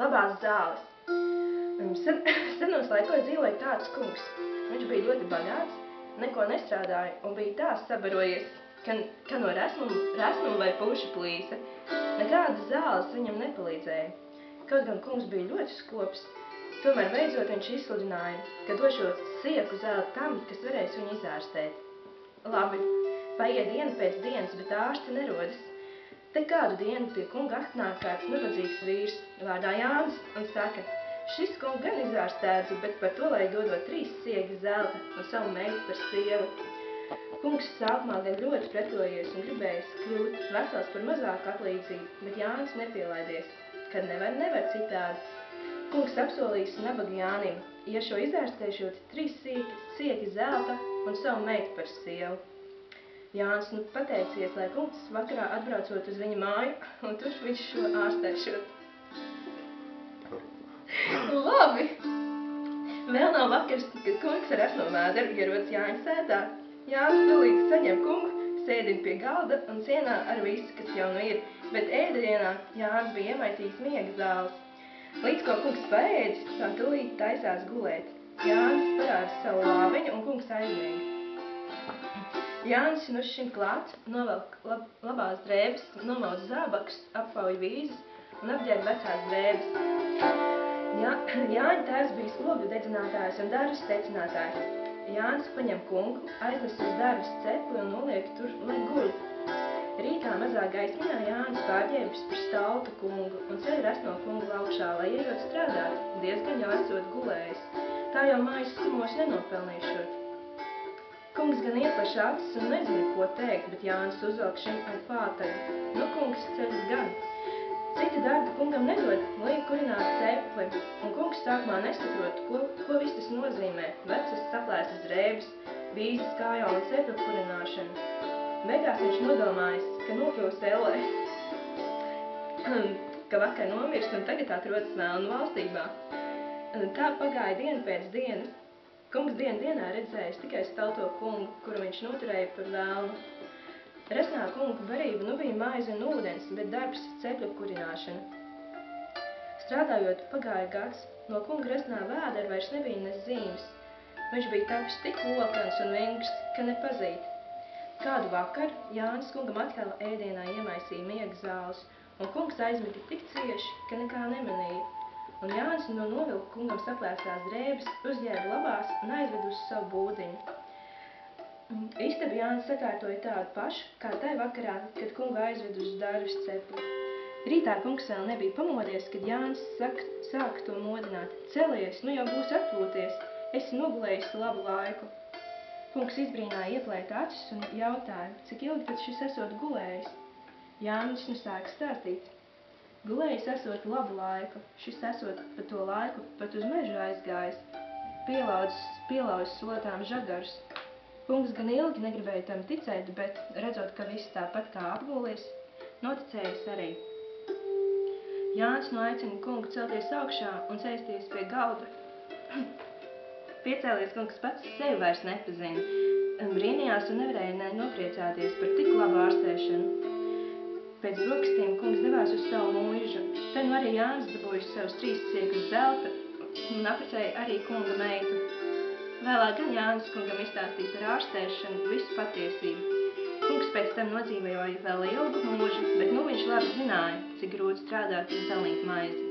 Labās zāles. Senos laikos dzīvoja tāds kungs. Viņš bija ļoti bagāts, neko nestrādāja un bija tā sabarojies, ka no resnuma vai puša plīsa. Nekādas zāles viņam nepalīdzēja. Kaut gan kungs bija ļoti skops, tomēr beidzot viņš izsludināja, ka došot sieku zāli tam, kas varēs viņu izārstēt. Labi, paiet diena pēc dienas, bet ārsti nerodas. Te kādu dienu pie kunga atnāk kāds nabadzīgs vīrs vārdā Jānis un saka, šis kungs gan izārstēts, bet par to, lai dodot 3 siegas zelta un savu meitu par sievu. Kungs sākumā gan ļoti pretojies un gribējis kļūt vesels par mazāku atlīdzību, bet Jānis nepielaidies, kad nevar citādi. Kungs apsolījis nabaga Jānim, ja šo izārstēšot 3 siegas zelta un savu meitu par sievu. Jānis pateicies, lai kungs vakarā atbraucot uz viņa māju, un tur viņš šo ārstēšot. Labi! Vēl nav vakars, kad kungs ar esno vēderu ierodas Jāņa sētā. Jānis pilīgi saņem kungu, sēdina pie galda un cienā ar visu, kas jau nu ir, bet ēdienā Jānis bija iemaisījis miega zāles. Līdz ko kungs paēdis, tā tūlīt taisās gulēt. Jānis parāda savu lāviņu un kungs aizmiega. Jānis uz šim klāt, novelk labās drēbes, nomauc zābakus, apauj vīzes un apģērb vecās drēbes. Jāņa tēvs bija slogļu dedzinātājs un darbs tecinātājs. Jānis paņem kungu, aiznes uz darbas cepli un noliek tur, lai guļ. Rītā mazā gaismiņā Jānis pārģērbis par staltu kungu un ceļ resno kungu augšā, lai ejot strādāt, diezgan jau esot gulējis. Tā jau mājas skumos nenopelnīšot. Kungs gan iepleš acis un nezina, ko teikt, bet Jānis uzvelk šim ar pātaļu. Nu, kungs ceļas gan. Cita darba kungam nedod, liek kurināt cepli, un kungs sākumā nesaprot, ko viss tas nozīmē. Vecas saplēstas drēbes, vīzes kājā un cepļu kurināšana. Beigās viņš nodomājis, ka nokļūs ellē, ka vakar nomirst un tagad atrodas velnu valstībā. Tā pagāja diena pēc dienas. Kungs dienā redzējis tikai stalto kungu, kuru viņš noturēja par velnu. Resnā kunga barība nu bija maize un ūdens, bet darbs cepļu kurināšana. Strādājot pagāja gads, no kunga resnā vēdera vairs nebija ne zīmes. Viņš bija tapis tik lokans un vingrs, ka nepazīt. Kādu vakaru Jānis kungam atkal ēdienā iemaisīja miega zāles, un kungs aizmita tik cieši, ka nekā nemanīja. Un Jānis novilka kungam saplēstās drēbes, uzģērba labās un aizveda uz savu būdiņu. Istabu Jānis sakārtoja tādu pašu, kā tai vakarā, kad kungu aizveda uz darbas cepli. Rītā kungs vēl nebija pamodies, kad Jānis sāka to modināt. Celies, nu jau būs atpūties, esi nogulējis labu laiku. Kungs izbrīnā ieplēt acis un jautāja, cik ilgi tad šis esot gulējis. Jānis sāka stāstīt. Gulējis esot labu laiku, šis esot pa to laiku pat uz mežu aizgājis, pielauzis slotām žagarus. Kungs gan ilgi negribēja tam ticēt, bet, redzot, ka viss tāpat kā apgulies, noticējis arī. Jānis aicina kungu celties augšā un sēsties pie galda. Piecēlies kungs pats sevi vairs nepazina, brīnījās un nevarēja nopriecāties par tik labu ārstēšanu. Pēc brokastiem kungs devās uz savu mūžu. Te nu arī Jānis dabūjis savus 3 siekas zelta un apprecēja arī kunga meitu. Vēlāk gan Jānis kungam izstāstīja par ārstēšanu visu patiesību. Kungs pēc tam nodzīvoja vēl ilgu mūžu, bet nu viņš labi zināja, cik grūti strādāt un pelnīt maizi.